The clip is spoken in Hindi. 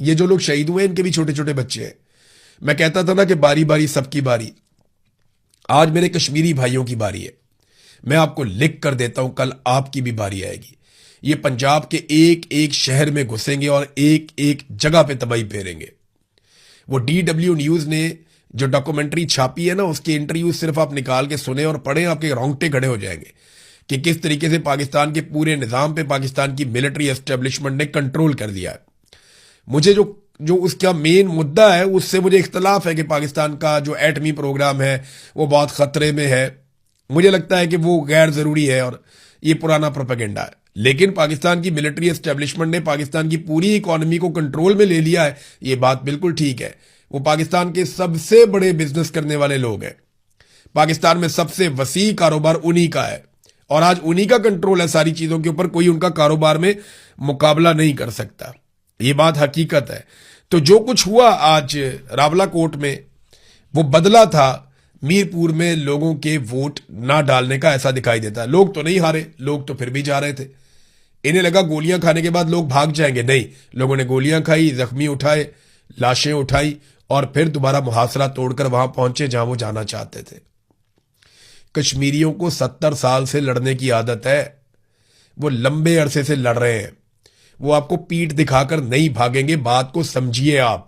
ये जो लोग शहीद हुए इनके भी छोटे छोटे बच्चे हैं। मैं कहता था ना कि बारी बारी सबकी बारी, आज मेरे कश्मीरी भाइयों की बारी है। मैं आपको लिख कर देता हूं, कल आपकी भी बारी आएगी। ये पंजाब के एक एक शहर में घुसेंगे और एक एक जगह पे तबाही फेरेंगे। वो DW न्यूज ने जो डॉक्यूमेंट्री छापी है ना, उसके इंटरव्यू सिर्फ आप निकाल के सुने और पढ़े, आपके रोंगटे खड़े हो जाएंगे कि किस तरीके से पाकिस्तान के पूरे निजाम पे पाकिस्तान की मिलिट्री एस्टेब्लिशमेंट ने कंट्रोल कर दिया है। मुझे जो जो उसका मेन मुद्दा है उससे मुझे इख्तलाफ है कि पाकिस्तान का जो एटमी प्रोग्राम है वो बहुत खतरे में है। मुझे लगता है कि वो गैर जरूरी है और ये पुराना प्रोपेगेंडा है। लेकिन पाकिस्तान की मिलिट्री एस्टेब्लिशमेंट ने पाकिस्तान की पूरी इकोनॉमी को कंट्रोल में ले लिया है, ये बात बिल्कुल ठीक है। वो पाकिस्तान के सबसे बड़े बिजनेस करने वाले लोग हैं। पाकिस्तान में सबसे वसी कारोबार उन्हीं का है और आज उन्हीं का कंट्रोल है सारी चीजों के ऊपर। कोई उनका कारोबार में मुकाबला नहीं कर सकता, ये बात हकीकत है। तो जो कुछ हुआ आज रावलाकोट में, वो बदला था मीरपुर में लोगों के वोट ना डालने का, ऐसा दिखाई देता है। लोग तो नहीं हारे, लोग तो फिर भी जा रहे थे। इन्हें लगा गोलियां खाने के बाद लोग भाग जाएंगे, नहीं, लोगों ने गोलियां खाई, जख्मी उठाए, लाशें उठाई और फिर दोबारा मुहासरा तोड़कर वहां पहुंचे जहां वो जाना चाहते थे। कश्मीरियों को 70 साल से लड़ने की आदत है, वो लंबे अरसे से लड़ रहे हैं, वो आपको पीठ दिखाकर नहीं भागेंगे, बात को समझिए आप।